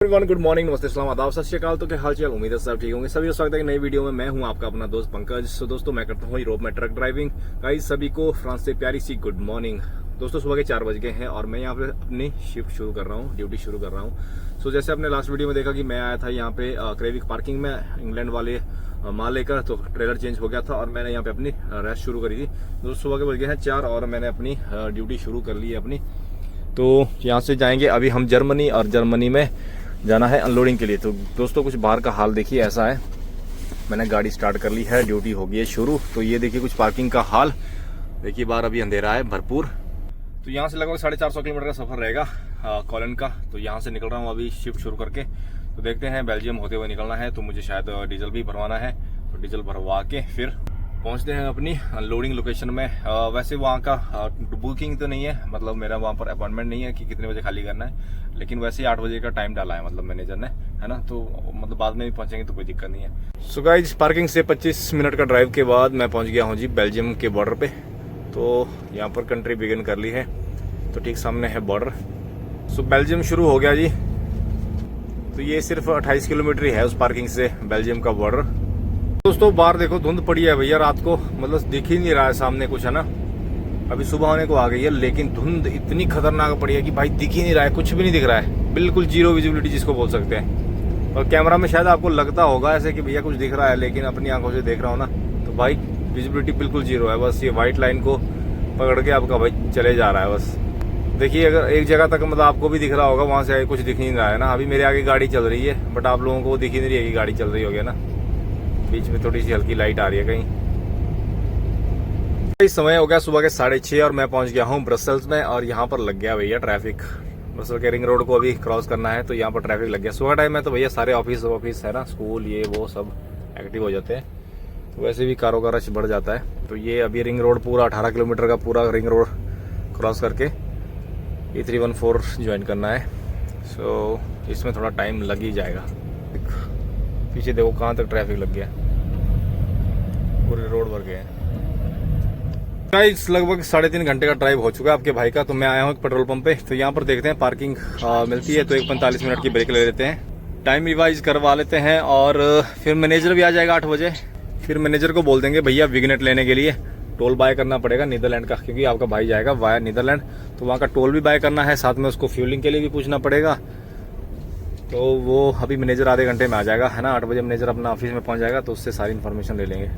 Everyone good morning, नमस्ते, सलाम, आदाब, सत श्री अकाल। तो क्या हाल चाल, उम्मीद है सब ठीक होंगे। सभी स्वागत है नई वीडियो में। मैं हूं आपका अपना दोस्त पंकज। सो दोस्तों, मैं करता हूं यूरोप में ट्रक ड्राइविंग। गाइस सभी को फ्रांस से प्यारी सी गुड मॉर्निंग। दोस्तों सुबह के 4 बज गए हैं और मैं यहाँ पे अपनी शिफ्ट शुरू कर रहा हूँ, ड्यूटी शुरू कर रहा हूँ। सो जैसे आपने लास्ट वीडियो में देखा कि मैं आया था यहाँ पे क्रेविक पार्किंग में इंग्लैंड वाले माल लेकर, तो ट्रेलर चेंज हो गया था और मैंने यहाँ पे अपनी रेस्ट शुरू करी थी। दोस्तों सुबह के बज गए हैं 4 और मैंने अपनी ड्यूटी शुरू कर ली है अपनी। तो यहाँ से जाएंगे अभी हम जर्मनी, और जर्मनी में जाना है अनलोडिंग के लिए। तो दोस्तों कुछ बाहर का हाल देखिए ऐसा है। मैंने गाड़ी स्टार्ट कर ली है, ड्यूटी हो गई है शुरू। तो ये देखिए कुछ पार्किंग का हाल देखिए, बाहर अभी अंधेरा है भरपूर। तो यहाँ से लगभग 450 किलोमीटर का सफर रहेगा कॉलन का। तो यहाँ से निकल रहा हूँ अभी शिफ्ट शुरू करके। तो देखते हैं, बेल्जियम होते हुए निकलना है, तो मुझे शायद डीजल भी भरवाना है। तो डीजल भरवा के फिर पहुंचते हैं अपनी अनलोडिंग लोकेशन में। वैसे वहाँ का बुकिंग तो नहीं है, मतलब मेरा वहाँ पर अपॉइंटमेंट नहीं है कि कितने बजे खाली करना है, लेकिन वैसे 8 बजे का टाइम डाला है मतलब मैनेजर ने, है ना। तो मतलब बाद में भी पहुंचेंगे तो कोई दिक्कत नहीं है। सो गाइस, पार्किंग से 25 मिनट का ड्राइव के बाद मैं पहुंच गया हूँ जी बेल्जियम के बॉर्डर पे। तो यहाँ पर कंट्री बिगिन कर ली है, तो ठीक सामने है बॉर्डर। सो बेल्जियम शुरू हो गया जी। तो ये सिर्फ 28 किलोमीटर ही है उस पार्किंग से बेल्जियम का बॉर्डर। दोस्तों बाहर देखो धुंध पड़ी है भैया रात को, मतलब दिख ही नहीं रहा है सामने कुछ, है ना। अभी सुबह होने को आ गई है लेकिन धुंध इतनी खतरनाक पड़ी है कि भाई दिख ही नहीं रहा है, कुछ भी नहीं दिख रहा है, बिल्कुल जीरो विजिबिलिटी जिसको बोल सकते हैं। और कैमरा में शायद आपको लगता होगा ऐसे कि भैया कुछ दिख रहा है, लेकिन अपनी आंखों से देख रहा हूँ ना, तो भाई विजिबिलिटी बिल्कुल जीरो है। बस ये व्हाइट लाइन को पकड़ के आपका भाई चले जा रहा है बस। देखिए अगर एक जगह तक मतलब आपको भी दिख रहा होगा, वहां से आगे कुछ दिख नहीं रहा है ना। अभी मेरे आगे गाड़ी चल रही है बट आप लोगों को दिख ही नहीं रही है कि गाड़ी चल रही होगी ना। बीच में थोड़ी सी हल्की लाइट आ रही है कहीं। इस समय हो गया सुबह के 6:30 और मैं पहुंच गया हूं ब्रसेल्स में। और यहाँ पर लग गया भैया ट्रैफिक। ब्रसेल के रिंग रोड को अभी क्रॉस करना है, तो यहाँ पर ट्रैफिक लग गया। सुबह टाइम में तो भैया सारे ऑफिस है ना, स्कूल ये वो सब एक्टिव हो जाते हैं, तो वैसे भी कारों का रश बढ़ जाता है। तो ये अभी रिंग रोड पूरा 18 किलोमीटर का पूरा रिंग रोड क्रॉस करके E314 ज्वाइन करना है। सो इसमें थोड़ा टाइम लग ही जाएगा। पीछे देखो कहाँ तक ट्रैफिक लग गया, पूरे रोड भर गए हैं। गाइस लगभग 3.5 घंटे का ड्राइव हो चुका है आपके भाई का। तो मैं आया हूँ एक पेट्रोल पंप पे। तो यहाँ पर देखते हैं पार्किंग मिलती है, तो एक 45 मिनट की ब्रेक ले लेते हैं, टाइम रिवाइज करवा लेते हैं। और फिर मैनेजर भी आ जाएगा 8 बजे। फिर मैनेजर को बोल देंगे भैया विग्नेट लेने के लिए टोल बाय करना पड़ेगा नीदरलैंड का, क्योंकि आपका भाई जाएगा वाया नीदरलैंड, तो वहाँ का टोल भी बाय करना है, साथ में उसको फ्यूलिंग के लिए भी पूछना पड़ेगा। तो वो अभी मैनेजर आधे घंटे में आ जाएगा, है ना। 8 बजे मैनेजर अपना ऑफिस में पहुंच जाएगा, तो उससे सारी इन्फॉर्मेशन ले लेंगे।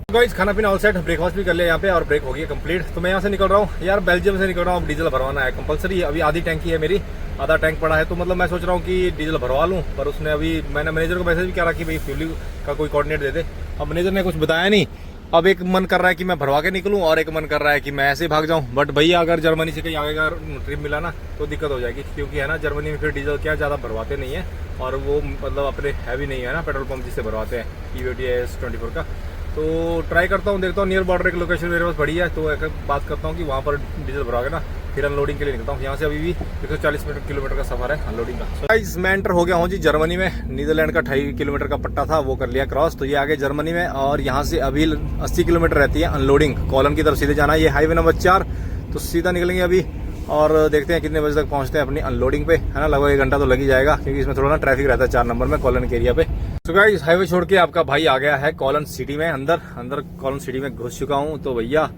गाइस खाना पीना ऑल सेट, ब्रेकफास्ट भी कर लिया यहाँ पे और ब्रेक हो गई कंप्लीट। तो मैं यहाँ से निकल रहा हूँ यार, बेल्जियम से निकल रहा हूँ। अब डीजल भरवाना है कंपलसरी। अभी आधी टैंकी है मेरी, आधा टैंक पड़ा है, तो मतलब मैं सोच रहा हूँ कि डीजल भरवा लूँ। पर उसने अभी, मैंने मैनेजर को मैसेज भी करा कि भाई फ्यूलिंग का कोई कोऑर्डिनेट दे दे। अब मैनेजर ने कुछ बताया नहीं। अब एक मन कर रहा है कि मैं भरवा के निकलूं और एक मन कर रहा है कि मैं ऐसे ही भाग जाऊं। बट भैया अगर जर्मनी से कहीं आगे का ट्रिप मिला ना तो दिक्कत हो जाएगी, क्योंकि है ना जर्मनी में फिर डीजल क्या ज़्यादा भरवाते नहीं है, और वो मतलब अपने हैवी नहीं है ना पेट्रोल पंप जिससे भरवाते हैं E24 का। तो ट्राई करता हूँ, देखता हूँ नियर बॉर्डर एक लोकेशन मेरे पास बढ़िया है, तो एक बात करता हूँ कि वहाँ पर डीजल भरवा के ना फिर अनलोडिंग के लिए निकलता हूँ। यहाँ से अभी भी 140 किलोमीटर का सफर है अनलोडिंग का। गाइस मैं एंटर हो गया हूँ जी जर्मनी में। नीदरलैंड का 28 किलोमीटर का पट्टा था, वो कर लिया क्रॉस। तो ये आगे जर्मनी में, और यहाँ से अभी 80 किलोमीटर रहती है अनलोडिंग। कॉलन की तरफ सीधे जाना है, ये हाईवे नंबर 4। तो सीधा निकलेंगे अभी और देखते हैं कितने बजे तक पहुँचते हैं अपनी अनलोडिंग पे, है ना। लगभग 1 घंटा तो लग ही जाएगा, क्योंकि इसमें थोड़ा ना ट्रैफिक रहता है 4 नंबर में कॉलन के एरिया पे। तो गाइस हाईवे छोड़ के आपका भाई आ गया है कॉलन सिटी में। अंदर कॉलन सिटी में घुस चुका हूँ। तो भैया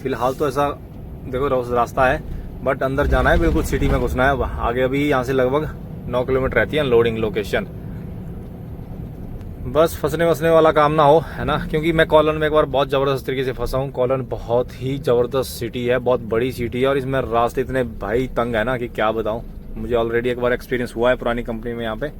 फिलहाल तो ऐसा देखो रास्ता है, बट अंदर जाना है, बिल्कुल सिटी में घुसना है। आगे अभी यहाँ से लगभग 9 किलोमीटर रहती है अनलोडिंग लोकेशन। बस फंसने वसने वाला काम ना हो, है ना, क्योंकि मैं कॉलन में एक बार बहुत ज़बरदस्त तरीके से फंसा हूँ। कॉलन बहुत ही ज़बरदस्त सिटी है, बहुत बड़ी सिटी है, और इसमें रास्ते इतने भाई तंग है ना कि क्या बताऊँ। मुझे ऑलरेडी एक बार एक्सपीरियंस हुआ है पुरानी कंपनी में यहाँ पे।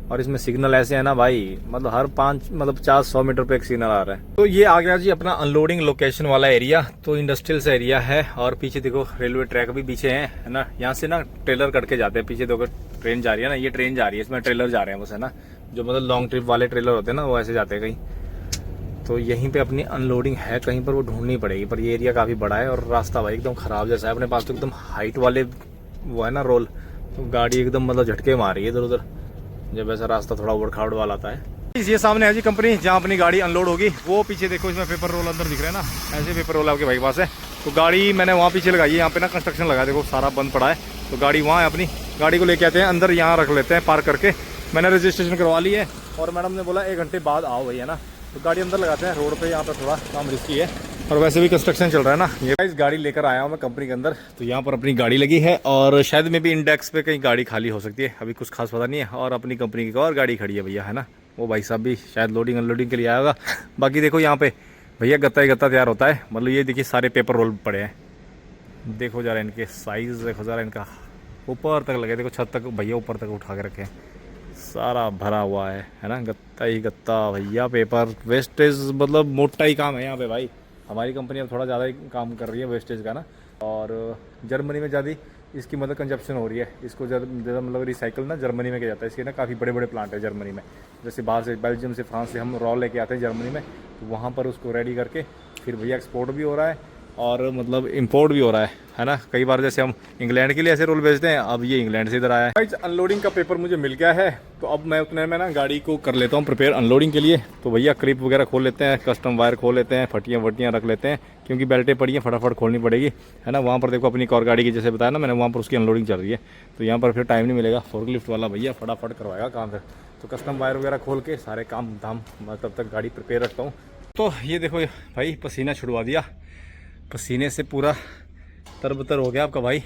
और इसमें सिग्नल ऐसे है ना भाई, मतलब हर 50-100 मीटर पे एक सिग्नल आ रहा है। तो ये आ गया जी अपना अनलोडिंग लोकेशन वाला एरिया। तो इंडस्ट्रियल से एरिया है, और पीछे देखो रेलवे ट्रैक भी पीछे है ना। यहाँ से ना ट्रेलर कट के जाते हैं, पीछे देखो ट्रेन जा रही है ना, ये ट्रेन जा रही है, इसमें ट्रेलर जा रहे हैं बस, है ना। जो मतलब लॉन्ग ट्रिप वाले ट्रेलर होते हैं ना, वो ऐसे जाते हैं कहीं। तो यहीं पे अपनी अनलोडिंग है, कहीं पर वो ढूंढनी पड़ेगी। पर ये एरिया काफी बड़ा है, और रास्ता भाई एकदम खराब जैसा है। अपने पास तो एकदम हाइट वाले वो है ना रोल, तो गाड़ी एकदम मतलब झटके मार रही है इधर उधर, जब ऐसा रास्ता थोड़ा उबड़ खाबड़ वाला आता है। ये सामने है जी कंपनी जहाँ अपनी गाड़ी अनलोड होगी। वो पीछे देखो, इसमें पेपर रोल अंदर दिख रहे हैं ना, ऐसे पेपर रोल आपके भाई के पास है। तो गाड़ी मैंने वहाँ पीछे लगाई है, यहाँ पे ना कंस्ट्रक्शन लगा, देखो सारा बंद पड़ा है। तो गाड़ी वहाँ है अपनी, गाड़ी को लेके आते हैं अंदर, यहाँ रख लेते हैं पार्क करके। मैंने रजिस्ट्रेशन करवा ली है और मैडम ने बोला 1 घंटे बाद आओ भैया ना, तो गाड़ी अंदर लगाते हैं रोड पे। यहाँ पर थोड़ा काम रिस्की है और वैसे भी कंस्ट्रक्शन चल रहा है ना। ये इस गाड़ी लेकर आया हूँ मैं कंपनी के अंदर, तो यहाँ पर अपनी गाड़ी लगी है और शायद में भी इंडेक्स पे कहीं गाड़ी खाली हो सकती है, अभी कुछ खास पता नहीं है। और अपनी कंपनी की और गाड़ी खड़ी है भैया, है ना। वो भाई साहब भी शायद लोडिंग अनलोडिंग के लिए आया होगा। बाकी देखो यहाँ पे भैया गत्ता ही गत्ता तैयार होता है, मतलब ये देखिए सारे पेपर रोल पड़े हैं। देखो जरा इनके साइज़, देखो जरा इनका, ऊपर तक लगे, देखो छत तक भैया ऊपर तक उठा के रखे हैं, सारा भरा हुआ है ना। गत्ता ही गत्ता भैया, पेपर वेस्टेज मतलब मोटा ही काम है यहाँ पे भाई। हमारी कंपनी अब थोड़ा ज़्यादा ही काम कर रही है वेस्टेज का ना। और जर्मनी में ज़्यादा इसकी मतलब कंजप्शन हो रही है, इसको ज़्यादा मतलब रिसाइकल ना जर्मनी में किया जाता है। इसके ना काफ़ी बड़े बड़े प्लांट है जर्मनी में, जैसे बाहर से बेल्जियम से फ्रांस से हम रॉ लेके आते हैं जर्मनी में, तो वहाँ पर उसको रेडी करके फिर भैया एक्सपोर्ट भी हो रहा है और मतलब इंपोर्ट भी हो रहा है ना। कई बार जैसे हम इंग्लैंड के लिए ऐसे रोल भेजते हैं, अब ये इंग्लैंड से इधर आया है। अनलोडिंग का पेपर मुझे मिल गया है, तो अब मैं उतने में ना गाड़ी को कर लेता हूँ प्रिपेयर अनलोडिंग के लिए। तो भैया क्लिप वगैरह खोल लेते हैं, कस्टम वायर खोल लेते हैं, फटियाँ वटियाँ रख लेते हैं, क्योंकि बेल्टें पड़ी हैं फटाफट खोलनी पड़ेगी, है ना। वहाँ पर देखो अपनी एक और गाड़ी की जैसे बताया ना मैंने, वहाँ पर उसकी अनलोडिंग चल रही है, तो यहाँ पर फिर टाइम नहीं मिलेगा। फोर्कलिफ्ट वाला भैया फटाफट करवाएगा काम फिर। तो कस्टम वायर वगैरह खोल के सारे काम धाम तब तक गाड़ी प्रिपेयर रखता हूँ। तो ये देखो भाई पसीना छुड़वा दिया, पसीने से पूरा तरबतर हो गया आपका भाई।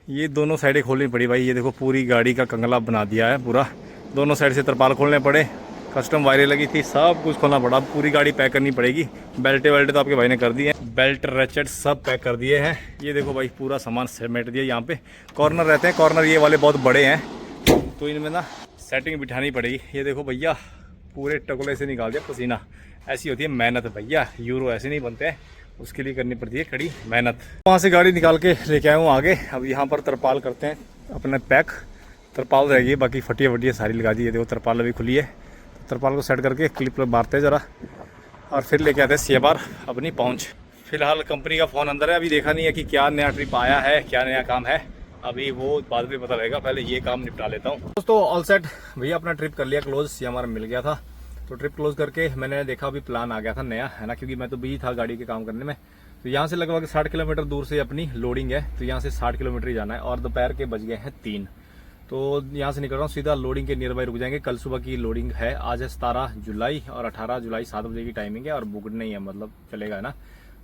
ये दोनों साइडें खोलनी पड़ी भाई, ये देखो पूरी गाड़ी का कंगला बना दिया है पूरा, दोनों साइड से तरपाल खोलने पड़े, कस्टम वायरें लगी थी, सब कुछ खोलना पड़ा। पूरी गाड़ी पैक करनी पड़ेगी। बेल्टे वेल्टे तो आपके भाई ने कर दिए हैं, बेल्ट रेचेट सब पैक कर दिए हैं। ये देखो भाई पूरा सामान समेट दिया। यहाँ पे कॉर्नर रहते हैं, कॉर्नर ये वाले बहुत बड़े हैं, तो इनमें ना सेटिंग बिठानी पड़ेगी। ये देखो भैया पूरे टकोले से निकाल दिया पसीना। ऐसी होती है मेहनत भैया, यूरो ऐसे नहीं बनते हैं, उसके लिए करनी पड़ती है कड़ी मेहनत। वहाँ से गाड़ी निकाल के लेके आया हूँ आगे। अब यहाँ पर तरपाल करते हैं अपने पैक, तरपाल रहेगी, बाकी फटिया वटिया सारी लगा दी है। देखो तरपाल अभी खुली है, तो तरपाल को सेट करके क्लिप मारते हैं ज़रा और फिर लेके आते हैं सी बार अपनी पहुँच। फिलहाल कंपनी का फ़ोन अंदर है, अभी देखा नहीं है कि क्या नया ट्रिप आया है, क्या नया काम है, अभी वो बाद में पता लगेगा। पहले ये काम निपटा लेता हूँ। दोस्तों ऑल सेट भैया, अपना ट्रिप कर लिया क्लोज, ये हमारा मिल गया था। तो ट्रिप क्लोज करके मैंने देखा अभी प्लान आ गया था नया, है ना, क्योंकि मैं तो बिजी था गाड़ी के काम करने में। तो यहाँ से लगभग 60 किलोमीटर दूर से अपनी लोडिंग है, तो यहाँ से 60 किलोमीटर ही जाना है और दोपहर के बज गए हैं 3। तो यहाँ से निकल रहा हूँ सीधा लोडिंग के नियर बाई रुक जाएंगे। कल सुबह की लोडिंग है, आज है 17 जुलाई और 18 जुलाई 7 बजे की टाइमिंग है और बुकड नहीं है, मतलब चलेगा, है ना।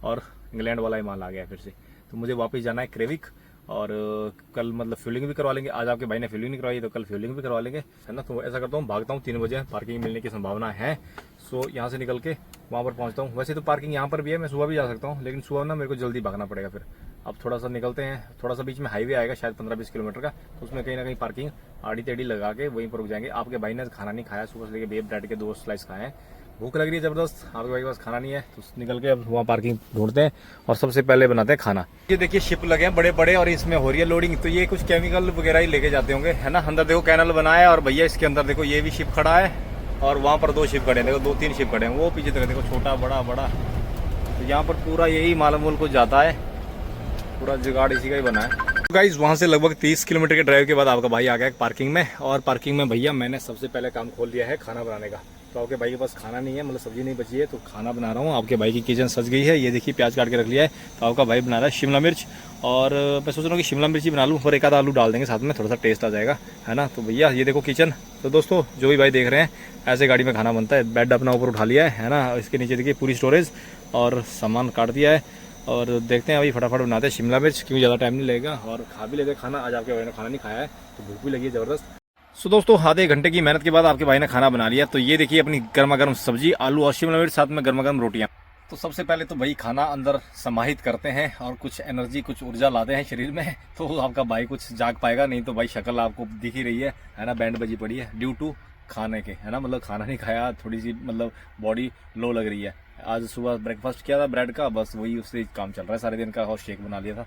और इंग्लैंड वाला ही माल आ गया फिर से, तो मुझे वापस जाना है क्रेविक और कल मतलब फ्यूलिंग भी करवा लेंगे। आज आपके भाई ने फ्यूलिंग नहीं करवाई, तो कल फ्यूलिंग भी करवा लेंगे, है ना। तो ऐसा करता हूँ, भागता हूँ, 3 बजे पार्किंग मिलने की संभावना है। सो यहाँ से निकल के वहाँ पर पहुँचता हूँ। वैसे तो पार्किंग यहाँ पर भी है, मैं सुबह भी जा सकता हूँ, लेकिन सुबह ना मेरे को जल्दी भागना पड़ेगा। फिर अब थोड़ा सा निकलते हैं, थोड़ा सा बीच में हाईवे आएगा शायद 15-20 किलोमीटर का, तो उसमें कहीं ना कहीं पार्किंग आड़ी टेढ़ी लगा के वहीं पर रुक जाएंगे। आपके भाई ने खाना नहीं खाया, सुबह से लेके बेब ब्रेड के 2 स्लाइस खाए हैं, भूख लग रही है जबरदस्त। आपके भाई के पास खाना नहीं है, तो निकल के अब वहाँ पार्किंग ढूंढते हैं और सबसे पहले बनाते हैं खाना। ये देखिए शिप लगे हैं बड़े बड़े और इसमें हो रही है लोडिंग, तो ये कुछ केमिकल वगैरह ही लेके जाते होंगे, है ना। अंदर देखो कैनल बनाया है और भैया इसके अंदर देखो ये भी शिप खड़ा है और वहाँ पर 2 शिप खड़े हैं, देखो 2-3 शिप खड़े हैं, वो पीछे तक देखो छोटा बड़ा बड़ा। तो यहाँ पर पूरा यही माल मूल को जाता है, पूरा जुगाड़ इसी का ही बना है। गाइस वहाँ से लगभग 30 किलोमीटर के ड्राइव के बाद आपका भाई आ गया पार्किंग में, और पार्किंग में भैया मैंने सबसे पहले काम खोल दिया है खाना बनाने का। तो आपके भाई के पास खाना नहीं है, मतलब सब्जी नहीं बची है, तो खाना बना रहा हूँ। आपके भाई की किचन सज गई है, ये देखिए प्याज काट के रख लिया है। तो आपका भाई बना रहा है शिमला मिर्च, और मैं सोच रहा हूँ कि शिमला मिर्च ही बना लूँ और एक आधा आलू डाल देंगे साथ में, थोड़ा सा टेस्ट आ जाएगा, है ना। तो भैया ये देखो किचन। तो दोस्तों जो भी भाई देख रहे हैं, ऐसे गाड़ी में खाना बनता है। बेड अपना ऊपर उठा लिया है ना, इसके नीचे देखिए पूरी स्टोरेज और सामान काट दिया है। और देखते हैं अभी फटाफट बनाते हैं शिमला मिर्च, क्योंकि ज़्यादा टाइम नहीं लगेगा, और खा भी लेते हैं खाना। आज आपके भाई ने खाना नहीं खाया है, तो भूख भी लगी है ज़बरदस्त। सो दोस्तों आधे घंटे की मेहनत के बाद आपके भाई ने खाना बना लिया। तो ये देखिए अपनी गर्मा गर्म सब्जी, आलू और शिमला मिर्च, साथ में गर्मा गर्म रोटियाँ। तो सबसे पहले तो भाई खाना अंदर समाहित करते हैं और कुछ एनर्जी, कुछ ऊर्जा लाते हैं शरीर में, तो आपका भाई कुछ जाग पाएगा। नहीं तो भाई शक्ल आपको दिख ही रही है ना, बैंड बजी पड़ी है ड्यू टू खाने के, है ना। मतलब खाना नहीं खाया, थोड़ी सी मतलब बॉडी लो लग रही है। आज सुबह ब्रेकफास्ट किया था ब्रेड का, बस वही उससे काम चल रहा है सारे दिन का, और शेक बना लिया था।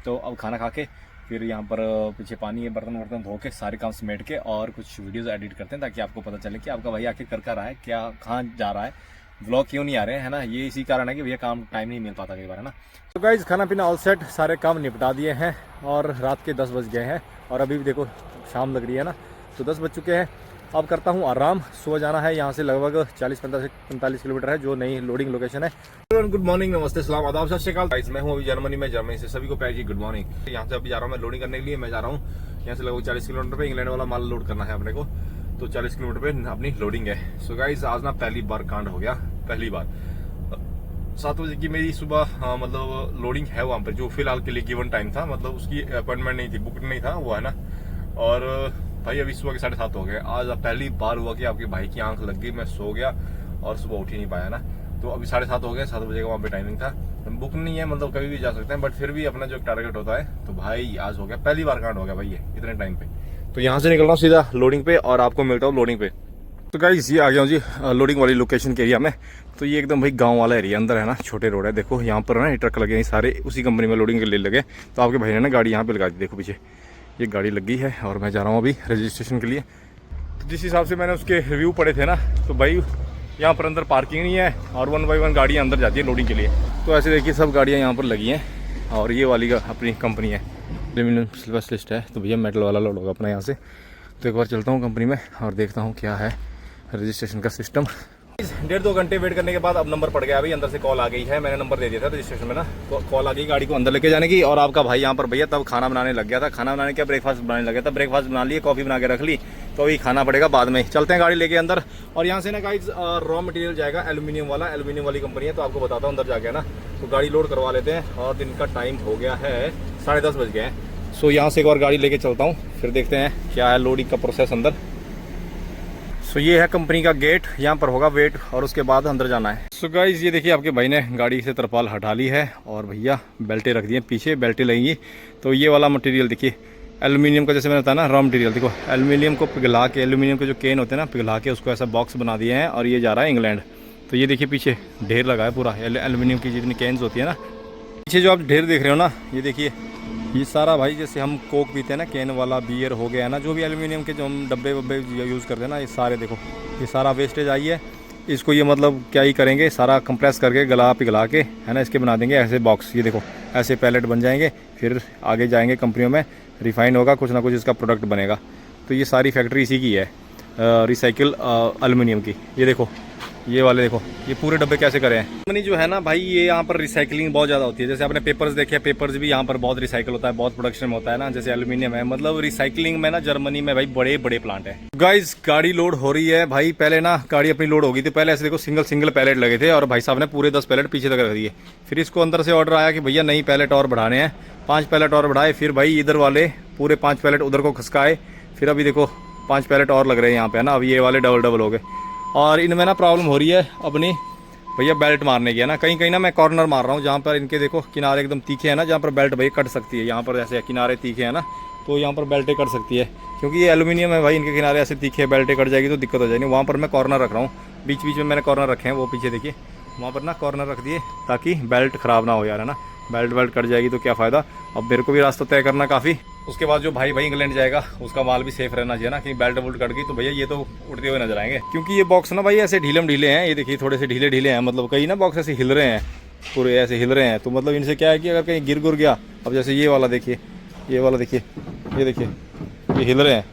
तो अब खाना खा के फिर यहाँ पर पीछे पानी है, बर्तन वर्तन धो के सारे काम समेट के और कुछ वीडियोस एडिट करते हैं, ताकि आपको पता चले कि आपका भाई आखिर कर रहा है, क्या कहाँ जा रहा है, व्लॉग क्यों नहीं आ रहे हैं, है ना। ये इसी कारण है कि भैया काम टाइम नहीं मिल पाता कई बार, है ना। तो गाइज खाना पीना ऑल सेट, सारे काम निपटा दिए हैं और रात के 10 बज गए हैं और अभी भी देखो शाम लग रही है ना, तो 10 बज चुके हैं। अब करता हूँ आराम, सुबह जाना है। यहाँ से लगभग 40-45 किलोमीटर है, जो नई लोडिंग लोकेशन है। गुड मॉर्निंग, नमस्ते, सलाम, आदाब, सत श्री अकाल। मैं हूँ अभी जर्मनी में, जर्मनी से सभी को प्यार जी गुड मॉर्निंग। यहाँ से अभी जा रहा हूँ मैं लोडिंग करने के लिए। मैं जा रहा हूँ यहाँ से लगभग 40 किलोमीटर पे इंग्लैंड वाला माल लोड करना है अपने को, तो 40 किलोमीटर पे अपनी लोडिंग है। सो गाइस आज ना पहली बार कांड हो गया, पहली बार 7 बजे की मेरी सुबह मतलब लोडिंग है वहाँ पे, जो फिलहाल के लिए गिवन टाइम था, मतलब उसकी अपॉइंटमेंट नहीं थी, बुक नहीं था वो, है ना। और भाई अभी सुबह के 7:30 हो गए। आज पहली बार हुआ कि आपके भाई की आंख लग गई, मैं सो गया और सुबह उठ ही नहीं पाया ना। तो अभी 7:30 हो गए, 7 बजे का वहाँ पे टाइमिंग था। बुक नहीं है, मतलब कभी भी जा सकते हैं, बट फिर भी अपना जो टारगेट होता है, तो भाई आज हो गया, पहली बार कांड हो गया भाई ये इतने टाइम पे। तो यहाँ से निकल रहा हूँ सीधा लोडिंग पे और आपको मिलता हूँ लोडिंग पे। तो गाइस ये आ गया हूँ जी लोडिंग वाली लोकेशन के एरिया में। तो ये एकदम भाई गांव वाला एरिया अंदर है ना, छोटे रोड है। देखो यहाँ पर ना ट्रक लगे हैं सारे, उसी कंपनी में लोडिंग के लिए लगे। तो आपके भाई ने ना गाड़ी यहाँ पे लगा दी, देखो पीछे ये गाड़ी लगी है और मैं जा रहा हूँ अभी रजिस्ट्रेशन के लिए। तो जिस हिसाब से मैंने उसके रिव्यू पढ़े थे ना, तो भाई यहाँ पर अंदर पार्किंग नहीं है और 1 बाय 1 गाड़ियाँ अंदर जाती है लोडिंग के लिए। तो ऐसे देखिए सब गाड़ियाँ यहाँ पर लगी हैं और ये वाली का अपनी कंपनी है, एल्यूमिनियम स्पेशलिस्ट है। तो भैया मेटल वाला लोड होगा अपना यहाँ से। तो एक बार चलता हूँ कंपनी में और देखता हूँ क्या है रजिस्ट्रेशन का सिस्टम। 1.5-2 घंटे वेट करने के बाद अब नंबर पड़ गया। अभी अंदर से कॉल आ गई है, मैंने नंबर दे दिया था रजिस्ट्रेशन में ना, तो कॉल आ गई गाड़ी को अंदर लेके जाने की। और आपका भाई यहाँ पर भैया तब खाना बनाने लग गया था। खाना बनाने क्या, ब्रेकफास्ट बनाने लग गया था। ब्रेकफास्ट बना लिए, कॉफी बना के रख ली, तो अभी खाना पड़ेगा बाद में। चलते हैं गाड़ी लेके अंदर। और यहाँ से ना गाइस रॉ मटेरियल जाएगा एल्यूमिनियम वाला, एल्यूमिनियम वाली कंपनी है, तो आपको बताता हूँ अंदर जाके ना। तो गाड़ी लोड करवा लेते हैं और दिन का टाइम हो गया है 10:30 बज गए हैं। सो यहाँ से एक बार गाड़ी लेके चलता हूँ, फिर देखते हैं क्या है लोडिंग का प्रोसेस अंदर। सो ये है कंपनी का गेट, यहाँ पर होगा वेट और उसके बाद अंदर जाना है। सो गाइस ये देखिए आपके भाई ने गाड़ी से तरपाल हटा ली है और भैया बेल्टें रख दी हैं पीछे, बेल्टें लगेंगी। तो ये वाला मटेरियल देखिए एल्यूमिनियम का, जैसे मैंने बताया ना रॉ मटेरियल, देखो एल्यूमिनियम को पिघला के, एल्यूमिनियम के जो केन होते हैं ना, पिघला के उसको ऐसा बॉक्स बना दिए हैं और ये जा रहा है इंग्लैंड। तो ये देखिए पीछे ढेर लगा है पूरा एल्यूमिनियम की जितनी कैंस होती है ना, पीछे जो आप ढेर देख रहे हो ना, ये देखिए ये सारा भाई जैसे हम कोक पीते हैं ना, कैन वाला बियर हो गया है ना, जो भी एल्यूमिनियम के जो हम डब्बे वब्बे यूज़ करते हैं ना, ये सारे देखो ये सारा वेस्टेज आई है। इसको ये मतलब क्या ही करेंगे, सारा कंप्रेस करके गला पिघला के, है ना, इसके बना देंगे ऐसे बॉक्स। ये देखो ऐसे पैलेट बन जाएंगे, फिर आगे जाएंगे कंपनियों में, रिफाइन होगा, कुछ ना कुछ इसका प्रोडक्ट बनेगा। तो ये सारी फैक्ट्री इसी की है, रिसाइकिल एल्यूमिनियम की। ये देखो ये वाले देखो ये पूरे डब्बे कैसे करे हैं। कंपनी जो है ना भाई, ये यहाँ पर रिसाइकलिंग बहुत ज़्यादा होती है। जैसे आपने पेपर्स देखे, पेपर्स भी यहाँ पर बहुत रिसाइकल होता है, बहुत प्रोडक्शन में होता है ना। जैसे एल्यूमिनियम है, मतलब रिसाइकलिंग में ना जर्मनी में भाई बड़े बड़े प्लांट है। गाइस गाड़ी लोड हो रही है भाई। पहले ना गाड़ी अपनी लोड हो गई थी, पहले ऐसे देखो सिंगल पैलेट लगे थे और भाई साहब ने पूरे 10 पैलेट पीछे तक रख दिए। फिर इसको अंदर से ऑर्डर आया कि भैया नई पैलेट और बढ़ाने हैं, 5 पैलेट और बढ़ाए। फिर भाई इधर वाले पूरे 5 पैलेट उधर को खसकाए, फिर अभी देखो 5 पैलेट और लग रहे हैं यहाँ पे, है ना। अब ये वाले डबल हो गए और इनमें ना प्रॉब्लम हो रही है अपनी भैया बेल्ट मारने की, है ना। कहीं ना मैं कॉर्नर मार रहा हूँ जहाँ पर इनके देखो किनारे एकदम तीखे हैं ना, जहाँ पर बेल्ट भाई कट सकती है। यहाँ पर जैसे किनारे तीखे हैं ना, तो यहाँ पर बेल्टें कट सकती है, क्योंकि ये एल्यूमिनियम है भाई, इनके किनारे ऐसे तीखे, बेल्टें कट जाएगी तो दिक्कत हो जाएगी। वहाँ पर मैं कॉर्नर रख रहा हूँ, बीच में मैंने कॉर्नर रखे हैं, वो पीछे देखिए वहाँ पर ना कॉर्नर रख दिए ताकि बेल्ट ख़राब ना हो यार, है ना। बेल्ट कट जाएगी तो क्या फ़ायदा। अब मेरे को भी रास्ता तय करना काफ़ी। उसके बाद जो भाई इंग्लैंड जाएगा उसका माल भी सेफ रहना चाहिए ना, कि बेल्ट वुल्ट कट गई तो भैया ये तो उड़ते हुए नजर आएंगे। क्योंकि ये बॉक्स ना भाई ऐसे ढीले हैं, ये देखिए थोड़े से ढीले हैं, मतलब कई ना बॉक्स ऐसे हिल रहे हैं, पूरे ऐसे हिल रहे हैं। तो मतलब इनसे क्या है कि अगर कहीं गिर गया, अब जैसे ये वाला देखिए, ये वाला देखिए, ये देखिए ये हिल रहे हैं,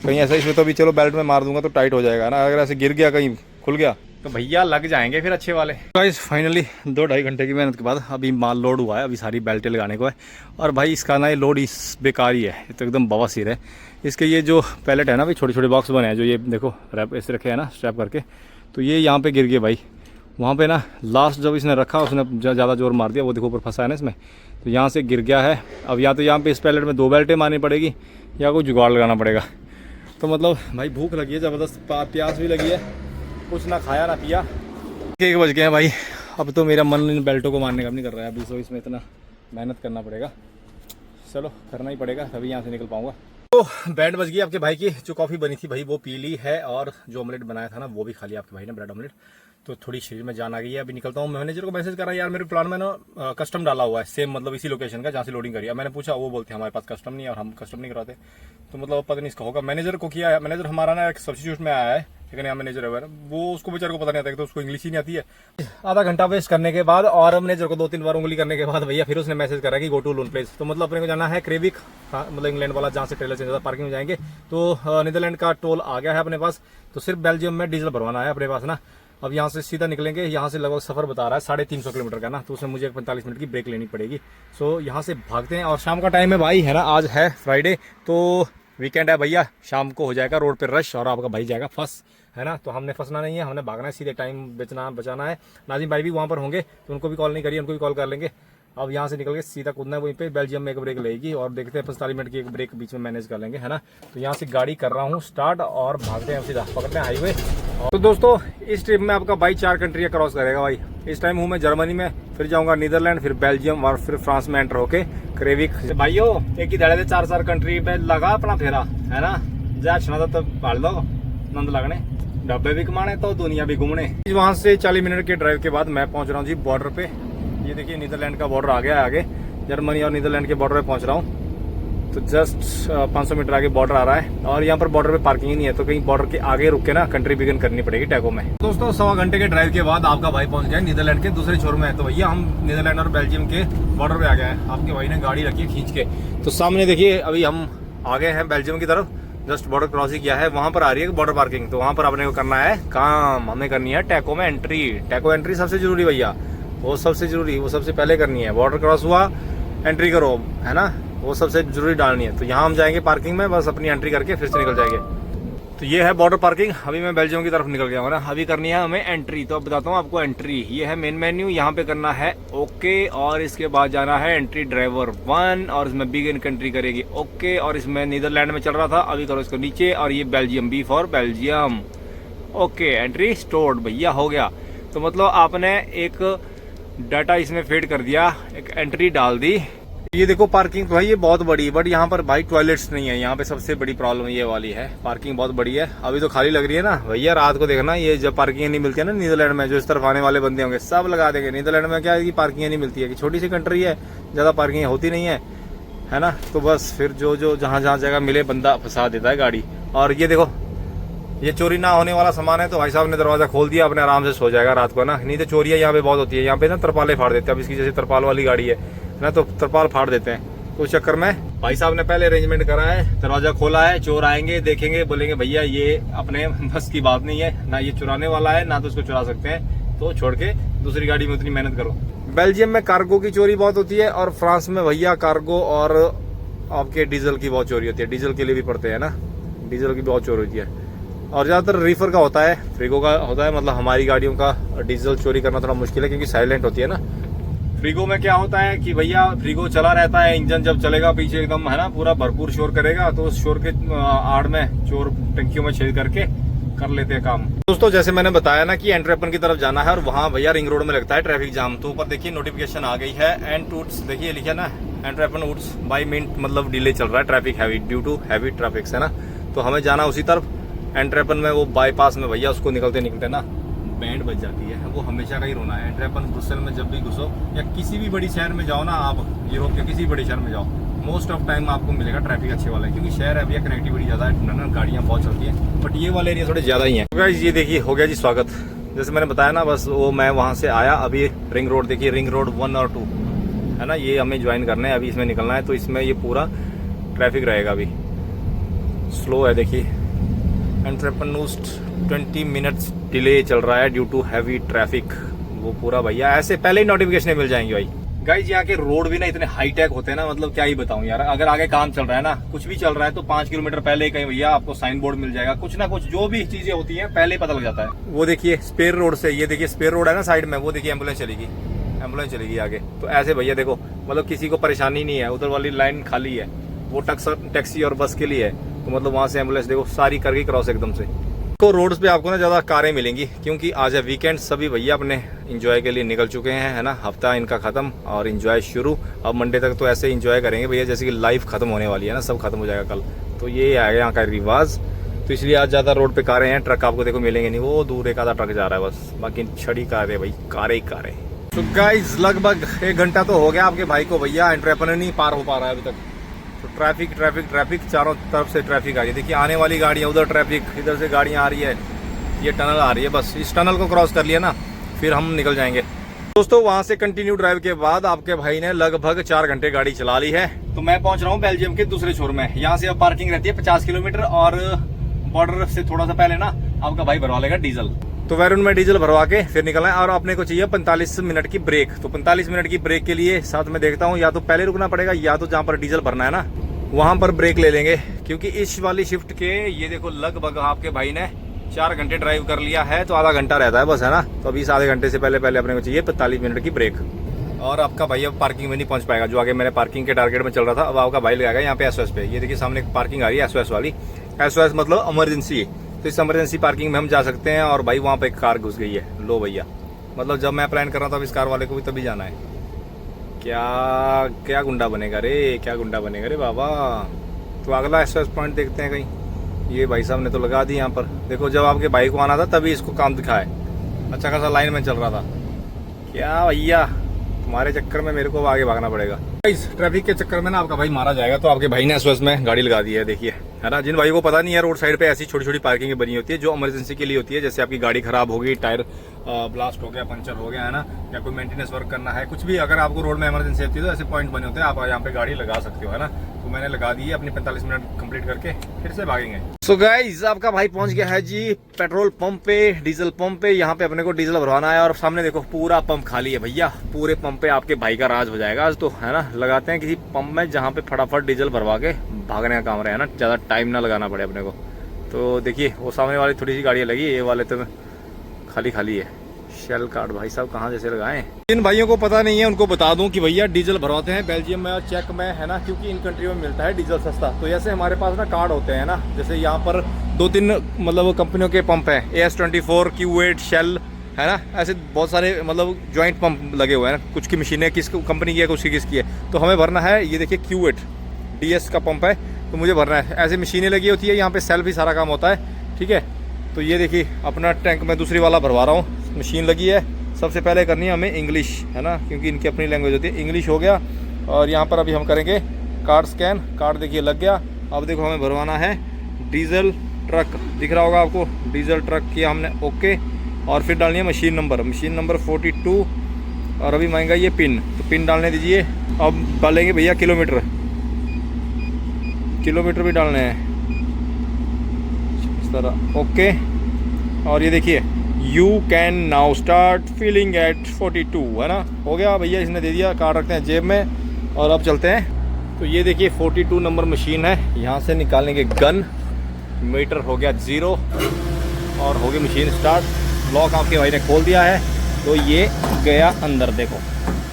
कहीं ऐसा इसमें तो अभी चलो बेल्ट में मार दूंगा तो टाइट हो जाएगा ना। अगर ऐसे गिर गया, कहीं खुल गया तो भैया लग जाएंगे फिर अच्छे वाले। गाइस फाइनली 2-2.5 घंटे की मेहनत के बाद अभी माल लोड हुआ है। अभी सारी बेल्टें लगाने को है और भाई इसका ना ये लोड इस बेकार ही है, ये तो एकदम बवासीर है। इसके ये जो पैलेट है ना भाई, छोटे छोटे बॉक्स बने हैं, जो ये देखो रैप ऐसे रखे हैं ना स्ट्रैप करके, तो ये यहाँ पे गिर गए भाई। वहाँ पे ना लास्ट जब इसने रखा उसने ज़्यादा जोर मार दिया, वो देखो ऊपर फंसा है ना इसमें, तो यहाँ से गिर गया है। अब या तो यहाँ पे इस पैलेट में 2 बेल्टें मारनी पड़ेगी या कोई जुगाड़ लगाना पड़ेगा। तो मतलब भाई भूख लगी है ज़बरदस्त, प्यास भी लगी है, कुछ ना खाया ना पिया। 1 बज गए हैं भाई। अब तो मेरा मन इन बेल्टों को मारने का नहीं कर रहा है अभी, तो इसमें इतना मेहनत करना पड़ेगा। चलो करना ही पड़ेगा, तभी यहाँ से निकल पाऊंगा। तो बैंड बज गई। आपके भाई की जो कॉफ़ी बनी थी भाई वो पी ली है और जो ऑमलेट बनाया था ना वो भी खा लिया आपके भाई ने, ब्रेड ऑमलेट। तो थोड़ी शरीर में जान आ गई है। अभी निकलता हूँ। मैनेजर को मैसेज करा, यार मेरे प्लान में ना कस्टम डाला हुआ है सेम, मतलब इसी लोकेशन का जहाँ से लोडिंग करी है। मैंने पूछा, वो बोलते हैं हमारे पास कस्टम नहीं है और हम कस्टम नहीं कराते। तो मतलब पता नहीं इसका होगा। मैनेजर को किया है, मैनेजर हमारा ना एक सब्स्टिट्यूट में आया है, लेकिन यहाँ मैनेजर है वो, उसको बेचारे को पता नहीं आता, तो उसको इंग्लिश ही नहीं आती है। आधा घंटा वेस्ट करने के बाद और मैनेजर को 2-3 बार उंगली करने के बाद भैया फिर उसने मैसेज करा कि गो टू लोन प्लेस। तो मतलब अपने को जाना है क्रेविक, मतलब इंग्लैंड वाला, जहाँ से ट्रेलर से ज़्यादा पार्किंग में जाएंगे। तो नीदरलैंड का टोल आ गया है अपने पास, तो सिर्फ बेल्जियम में डीजल भरवाना है अपने पास ना। अब यहाँ से सीधा निकलेंगे, यहाँ से लगभग सफर बता रहा है 350 किलोमीटर का ना, तो उसमें मुझे 45 मिनट की ब्रेक लेनी पड़ेगी। सो यहाँ से भागते हैं। और शाम का टाइम है भाई, है ना, आज है फ्राइडे, तो वीकेंड है भैया, शाम को हो जाएगा रोड पे रश और आपका भाई जाएगा फंस, है ना। तो हमने फंसना नहीं है, हमने भागना है, सीधे टाइम बचाना है। नाजिम भाई भी वहाँ पर होंगे, तो उनको भी कॉल नहीं करिए, उनको भी कॉल कर लेंगे। अब यहाँ से निकल के सीधा कूदना है वहीं पे, बेल्जियम में एक ब्रेक लगेगी और देखते हैं 45 मिनट की एक ब्रेक बीच में मैनेज कर लेंगे, है ना। तो यहाँ से गाड़ी कर रहा हूँ स्टार्ट और भागते हैं, सीधा पकड़ते हैं हाईवे। तो दोस्तों इस ट्रिप में आपका भाई 4 कंट्रियाँ क्रॉस करेगा भाई। इस टाइम हूँ मैं जर्मनी में, फिर जाऊँगा नीदरलैंड, फिर बेल्जियम और फिर फ्रांस में एंटर होके क्रेविक। भाइयों एक ही धड़े से 4 कंट्री पे लगा अपना फेरा, है ना। जा छना तो पाल दो, नंद लगने, डब्बे भी कमाने तो दुनिया भी घूमने। वहाँ से 40 मिनट के ड्राइव के बाद मैं पहुँच रहा हूँ जी बॉर्डर पे। ये देखिए नीदरलैंड का बॉर्डर आ गया है, आगे जर्मनी और नीदरलैंड के बॉर्डर पे पहुंच रहा हूँ। तो जस्ट 500 मीटर आगे बॉर्डर आ रहा है और यहाँ पर बॉर्डर पे पार्किंग ही नहीं है, तो कहीं बॉर्डर के आगे रुक के ना कंट्री बिगिन करनी पड़ेगी टैको में। दोस्तों 1.25 घंटे के ड्राइव के बाद आपका भाई पहुंच गया नीदरलैंड के दूसरे छोर में। तो भैया हम नीदरलैंड और बेल्जियम के बॉर्डर पे आ गए हैं। आपके भाई ने गाड़ी रखी है खींच के, तो सामने देखिए अभी हम आ गए हैं बेल्जियम की तरफ, जस्ट बॉर्डर क्रॉस ही किया है। वहां पर आ रही है बॉर्डर पार्किंग, तो वहां पर अपने को करना है काम, हमें करनी है टैको में एंट्री। टैको एंट्री सबसे जरूरी भैया, वो सबसे जरूरी, वो सबसे पहले करनी है। बॉर्डर क्रॉस हुआ एंट्री करो, है ना, वो सबसे जरूरी डालनी है। तो यहाँ हम जाएंगे पार्किंग में, बस अपनी एंट्री करके फिर से निकल जाएंगे। तो ये है बॉर्डर पार्किंग। अभी मैं बेल्जियम की तरफ निकल गया हूँ ना, अभी करनी है हमें एंट्री। तो अब बताता हूँ आपको एंट्री। ये है मेन मेन्यू, यहाँ पे करना है ओके, और इसके बाद जाना है एंट्री ड्राइवर 1 और इसमें बिगिन कंट्री करेगी ओके। और इसमें नीदरलैंड में चल रहा था, अभी करो इसको नीचे, और ये Belgium, B for Belgium. Okay entry stored भैया, हो गया। तो मतलब आपने एक डाटा इसमें फीड कर दिया, एक एंट्री डाल दी। ये देखो पार्किंग तो भाई ये बहुत बड़ी है, बट यहाँ पर भाई टॉयलेट्स नहीं है। यहाँ पे सबसे बड़ी प्रॉब्लम ये वाली है, पार्किंग बहुत बड़ी है। अभी तो खाली लग रही है ना भैया, रात को देखना ये जब पार्किंग नहीं मिलती है ना नीदरलैंड में, जो इस तरफ आने वाले बंदे होंगे सब लगा देंगे। नीदरलैंड में क्या है कि पार्किंग नहीं मिलती है, कि छोटी सी कंट्री है, ज्यादा पार्किंग होती नहीं है ना। तो बस फिर जो जहाँ जगह मिले बंदा फंसा देता है गाड़ी। और ये देखो ये चोरी ना होने वाला सामान है, तो भाई साहब ने दरवाजा खोल दिया, अपने आराम से सो जाएगा रात को ना। नहीं तो चोरियां यहाँ पे बहुत होती है, यहाँ पे ना तरपाले फाड़ देते हैं। अब इसकी जैसे तरपाल वाली गाड़ी है ना, तो तरपाल फाड़ देते हैं। तो उस चक्कर में भाई साहब ने पहले अरेंजमेंट करा है, दरवाजा खोला है, चोर आएंगे देखेंगे, बोलेंगे भैया ये अपने बस की बात नहीं है, ना ये चुराने वाला है ना तो इसको चुरा सकते हैं, तो छोड़ के दूसरी गाड़ी में उतनी मेहनत करो। बेल्जियम में कार्गो की चोरी बहुत होती है, और फ्रांस में भैया कार्गो और आपके डीजल की बहुत चोरी होती है। डीजल के लिए भी पड़ते हैं ना, डीजल की बहुत चोरी होती है। और ज़्यादातर रीफर का होता है, फ्रीगो का होता है। मतलब हमारी गाड़ियों का डीजल चोरी करना थोड़ा मुश्किल है, क्योंकि साइलेंट होती है ना। फ्रीगो में क्या होता है कि भैया फ्रीगो चला रहता है, इंजन जब चलेगा पीछे एकदम, है ना, पूरा भरपूर शोर करेगा, तो उस शोर के आड़ में चोर टंकियों में छेद करके कर लेते हैं काम। दोस्तों जैसे मैंने बताया ना कि एंट्रेपन की तरफ जाना है, और वहाँ भैया रिंग रोड में लगता है ट्रैफिक जाम। तो ऊपर देखिए नोटिफिकेशन आ गई है, एंड टूट्स देखिए लिखा ना, एंट्रेपन वुड्स बाई मिनट, मतलब डिले चल रहा है traffic heavy, due to heavy traffic, है ना। तो हमें जाना उसी तरफ एंट्रेपन में। वो बाईपास में भैया उसको निकलते निकलते ना बैंड बज जाती है, वो हमेशा का ही रोना है। एंट्रेपन ब्रुसेल में जब भी घुसो, या किसी भी बड़ी शहर में जाओ ना आप, यूरोप के किसी बड़े शहर में जाओ, मोस्ट ऑफ टाइम आपको मिलेगा ट्रैफिक अच्छे वाला है, क्योंकि शहर है भैया, कनेक्टिविटी ज़्यादा है ना, गाड़ियाँ बहुत चलती हैं। बट ये वाले एरिया थोड़े ज़्यादा ही हैं। तो गाइस ये देखिए हो गया जी स्वागत, जैसे मैंने बताया ना, बस वो मैं वहाँ से आया। अभी रिंग रोड देखिए, रिंग रोड 1 और 2 है ना, ये हमें ज्वाइन करना है, अभी इसमें निकलना है। तो इसमें ये पूरा ट्रैफिक रहेगा, अभी स्लो है देखिए। एंट्रेपनूस्ट 20 मिनट्स डिले चल रहा है ड्यू टू हैवी ट्रैफिक। वो पूरा भैया ऐसे पहले ही नोटिफिकेशन मिल जाएंगे भाई। गाइज यहाँ के रोड भी ना इतने हाईटेक होते हैं ना, मतलब क्या ही बताऊं यार। अगर आगे काम चल रहा है ना, कुछ भी चल रहा है, तो 5 किलोमीटर पहले ही कहीं भैया आपको साइन बोर्ड मिल जाएगा, कुछ ना कुछ जो भी चीजें होती हैं पहले ही पता लग जाता है। वो देखिए स्पेयर रोड से, ये देखिए स्पेयर रोड है ना साइड में, वो देखिए एम्बुलेंस चलेगी आगे। तो ऐसे भैया देखो, मतलब किसी को परेशानी नहीं है, उधर वाली लाइन खाली है, वो टैक्सी और बस के लिए है। तो मतलब वहां से एम्बुलेंस देखो सारी करके क्रॉस एकदम से। तो रोड्स पे आपको ना ज़्यादा कारें मिलेंगी, क्योंकि आज है वीकेंड, सभी भैया अपने एंजॉय के लिए निकल चुके हैं, है ना। हफ्ता इनका खत्म और एंजॉय शुरू। अब मंडे तक तो ऐसे एंजॉय करेंगे भैया जैसे कि लाइफ खत्म होने वाली है ना, सब खत्म हो जाएगा कल। तो ये आ गया यहाँ का रिवाज, तो इसलिए आज ज़्यादा रोड पे कारें हैं। ट्रक आपको देखो मिलेंगे नहीं, वो दूर एक आधा ट्रक जा रहा है बस, बाकी छड़ी कारें भाई, कारें ही कारें। तो गाइज लगभग 1 घंटा तो हो गया आपके भाई को भैया, एंट्रेपन नहीं पार हो पा रहा है अभी तक। तो ट्रैफिक चारों तरफ से ट्रैफिक आ रही है। देखिए आने वाली गाड़ियाँ, उधर ट्रैफिक, इधर से गाड़ियाँ आ रही है, ये टनल आ रही है। बस इस टनल को क्रॉस कर लिया ना, फिर हम निकल जाएंगे। दोस्तों वहां से कंटिन्यू ड्राइव के बाद आपके भाई ने लगभग 4 घंटे गाड़ी चला ली है। तो मैं पहुंच रहा हूँ बेल्जियम के दूसरे छोर में। यहाँ से अब पार्किंग रहती है 50 किलोमीटर, और बॉर्डर से थोड़ा सा पहले ना आपका भाई भरवा लेगा डीजल। तो वैरून में डीजल भरवा के फिर निकलना है। और अपने को चाहिए 45 मिनट की ब्रेक। तो 45 मिनट की ब्रेक के लिए साथ में देखता हूँ, या तो पहले रुकना पड़ेगा या तो जहाँ पर डीजल भरना है ना वहाँ पर ब्रेक ले लेंगे, क्योंकि इस वाली शिफ्ट के ये देखो लगभग आपके भाई ने 4 घंटे ड्राइव कर लिया है, तो आधा घंटा रहता है बस, है ना। तो अभी इस आधे घंटे से पहले अपने को चाहिए 45 मिनट की ब्रेक। और आपका भाई अब पार्किंग में नहीं पहुंच पाएगा, जो आगे मेरे पार्किंग के टारगेट में चल रहा था, अब आपका भाई लगाएगा यहाँ पे एसओएस पे। ये देखिए सामने एक पार्किंग आ रही है एसओएस वाली। एसओएस मतलब इमरजेंसी, तो इस इमरजेंसी पार्किंग में हम जा सकते हैं। और भाई वहाँ पे एक कार घुस गई है, लो भैया, मतलब जब मैं प्लान कर रहा था अब इस कार वाले को भी तभी जाना है। क्या गुंडा बनेगा रे, क्या गुंडा बनेगा रे बाबा। तो अगला एसओएस पॉइंट देखते हैं कहीं। ये भाई साहब ने तो लगा दी यहाँ पर, देखो जब आपके भाई को आना था तभी इसको काम दिखाए, अच्छा खासा लाइन में चल रहा था। क्या भैया तुम्हारे चक्कर में मेरे को आगे भागना पड़ेगा। इस ट्रैफिक के चक्कर में ना आपका भाई मारा जाएगा। तो आपके भाई ने एसओएस में गाड़ी लगा दी है, देखिए, है ना। जिन भाई को पता नहीं है, रोड साइड पे ऐसी छोटी छोटी पार्किंग बनी होती है जो इमरजेंसी के लिए होती है, जैसे आपकी गाड़ी खराब हो गई, टायर ब्लास्ट हो गया, पंचर हो गया, है ना, या कोई मेंटेनेंस वर्क करना है, कुछ भी अगर आपको रोड में इमरजेंसी होती है तो ऐसे पॉइंट बने होते हैं, आप यहाँ पे गाड़ी लगा सकते हो, है ना। तो मैंने लगा दी है, अपनी 45 मिनट कंप्लीट करके फिर से भागेंगे। सो गाइस आपका भाई पहुंच गया है जी पेट्रोल पंप पे, डीजल पंप पे। यहाँ पे अपने को डीजल भरवाना है और सामने देखो पूरा पंप खाली है भैया। पूरे पंप पे आपके भाई का राज हो जाएगा आज तो, है ना। लगाते हैं किसी पंप में जहाँ पे फटाफट डीजल भरवा के भागने का काम रहे, है ना, ज्यादा टाइम ना लगाना पड़े अपने को। तो देखिए वो सामने वाली थोड़ी सी गाड़ियाँ लगी, ये वाले तो खाली है। शेल कार्ड भाई साहब कहाँ जैसे लगाएं। जिन भाइयों को पता नहीं है उनको बता दूं कि भैया डीजल भरवाते हैं बेल्जियम में और चेक में, है ना, क्योंकि इन कंट्रियों में मिलता है डीजल सस्ता। तो जैसे हमारे पास ना कार्ड होते हैं ना, जैसे यहाँ पर 2-3 मतलब कंपनियों के पंप हैं, AS24, Q8, शेल, है ना, ऐसे बहुत सारे मतलब ज्वाइंट पंप लगे हुए हैं। कुछ की मशीनें किस कंपनी की है, कुछ की किसकी है। तो हमें भरना है, ये देखिए Q8 DS का पंप है, तो मुझे भरना है। ऐसे मशीनें लगी होती है यहाँ पे, सेल भी सारा काम होता है, ठीक है। तो ये देखिए अपना टैंक में दूसरी वाला भरवा रहा हूँ, मशीन लगी है। सबसे पहले करनी है हमें इंग्लिश, है ना, क्योंकि इनकी अपनी लैंग्वेज होती है। इंग्लिश हो गया और यहाँ पर अभी हम करेंगे कार्ड स्कैन। कार्ड देखिए लग गया। अब देखो हमें भरवाना है डीजल ट्रक, दिख रहा होगा आपको, डीजल ट्रक किया हमने, ओके। और फिर डालनी है मशीन नंबर 42 और अभी मांगेगा ये पिन, तो पिन डालने दीजिए। अब डालेंगे भैया किलोमीटर भी डालने हैं इस तरह, ओके। और ये देखिए you can now start feeling at 42, है ना, हो गया भैया, इसने दे दिया। कार्ड रखते हैं जेब में और अब चलते हैं। तो ये देखिए 42 नंबर मशीन है, यहाँ से निकालेंगे गन, मीटर हो गया 0 और हो गई मशीन स्टार्ट। लॉक आपके भाई ने खोल दिया है, तो ये गया अंदर, देखो।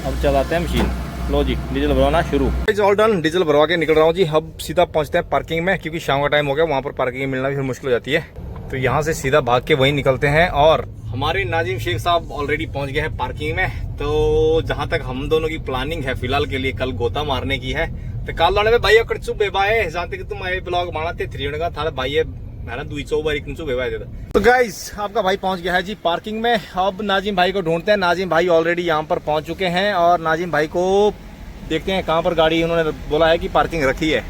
अब चलाते हैं मशीन, लो जी डीजल भरवाना शुरू। ऑल डन, डीजल भरवा के निकल रहा हूँ जी। अब सीधा पहुँचते हैं पार्किंग में, क्योंकि शाम का टाइम हो गया, वहाँ पर पार्किंग मिलना भी फिर मुश्किल हो जाती है। तो यहाँ से सीधा भाग के वहीं निकलते हैं। और हमारे नाजिम शेख साहब ऑलरेडी पहुंच गए हैं पार्किंग में। तो जहां तक हम दोनों की प्लानिंग है फिलहाल के लिए, कल गोता मारने की है। तो कल लाने में भाई कड़चू बेबाए जानते कि तुम आए ब्लॉग बनाते 3 का था भाई, है ना, 2 बार कड़चू बेबाए देता। तो गाइस आपका भाई पहुंच गया है जी पार्किंग में। अब नाजिम भाई को ढूंढते हैं। नाजिम भाई ऑलरेडी यहाँ पर पहुंच चुके हैं और नाजिम भाई को देखते हैं कहाँ पर गाड़ी उन्होंने बोला है कि पार्किंग रखी है।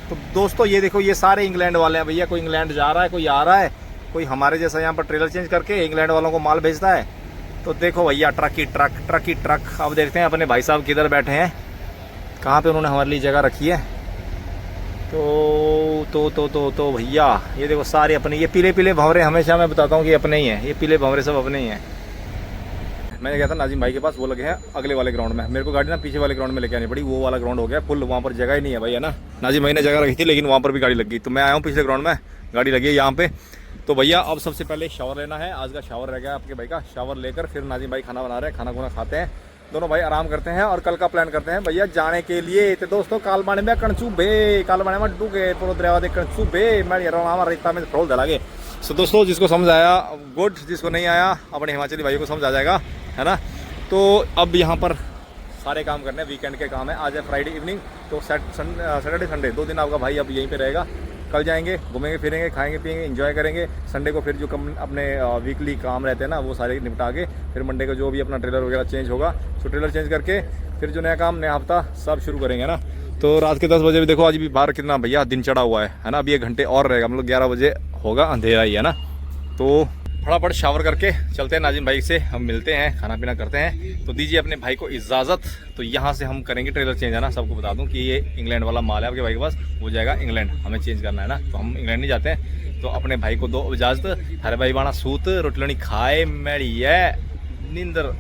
तो दोस्तों ये देखो, ये सारे इंग्लैंड वाले हैं भैया। कोई इंग्लैंड जा रहा है, कोई आ रहा है, कोई हमारे जैसा यहाँ पर ट्रेलर चेंज करके इंग्लैंड वालों को माल भेजता है। तो देखो भैया ट्रक ही ट्रक। अब देखते हैं अपने भाई साहब किधर बैठे हैं, कहाँ पे उन्होंने हमारे लिए जगह रखी है। तो भैया ये देखो सारे अपने, ये पीले भंवरे हमेशा मैं बताता हूँ कि अपने ही हैं। ये पीले भंवरे सब अपने ही हैं। मैंने गया था नाजिम भाई के पास, वो लगे हैं अगले वाले ग्राउंड में। मेरे को गाड़ी ना पीछे वाले ग्राउंड में लेके आनी पड़ी, वो वाला ग्राउंड हो गया फुल, वहाँ पर जगह ही नहीं है भाई, है ना। नाजिम भाई ने जगह रखी थी लेकिन वहाँ पर भी गाड़ी लग गई। तो मैं आया हूँ पिछले ग्राउंड में, गाड़ी लगी है यहाँ पे। तो भैया अब सबसे पहले शावर लेना है। आज का शावर रह गया आपके भाई का। शावर लेकर फिर नाजिम भाई खाना बना रहे हैं, खाना खाते हैं, दोनों भाई आराम करते हैं और कल का प्लान करते हैं भैया जाने के लिए। तो दोस्तों कालबाणे में कणचू बे, कालबाणे में डूगे पुरो दरिया दे कणचू बे, मैं रेता में फ्रोल दलागे। सो दोस्तों जिसको समझ आया गुड, जिसको नहीं आया अपने हिमाचली भाइयों को समझ आ जाएगा, है ना। तो अब यहाँ पर सारे काम करने हैं, वीकेंड के काम है। आज है फ्राइडे इवनिंग, तो सैटरडे संडे 2 दिन आपका भाई अब यहीं पे रहेगा। कल जाएंगे, घूमेंगे फिरेंगे, खाएंगे पिएंगे, एंजॉय करेंगे। संडे को फिर जो अपने वीकली काम रहते हैं ना, वो सारे निपटा के फिर मंडे को जो भी अपना ट्रेलर वगैरह चेंज होगा, तो ट्रेलर चेंज करके फिर जो नया काम, नया हफ्ता सब शुरू करेंगे ना। तो रात के 10 बजे भी देखो, आज भी बाहर कितना भैया दिन चढ़ा हुआ है ना। अभी 1 घंटे और रहेगा, मतलब 11 बजे होगा, अंधेरा ही है ना। तो फटाफट शावर करके चलते हैं, नाजिम भाई से हम मिलते हैं, खाना पीना करते हैं। तो दीजिए अपने भाई को इजाज़त। तो यहाँ से हम करेंगे ट्रेलर चेंज, है ना। सबको बता दूं कि ये इंग्लैंड वाला माल है आपके भाई के पास, वो जाएगा इंग्लैंड, हमें चेंज करना है ना। तो हम इंग्लैंड नहीं जाते हैं, तो अपने भाई को दो इजाजत, थारे भाई बाणा सूत रोटी खाए मैड़ी है नींदर।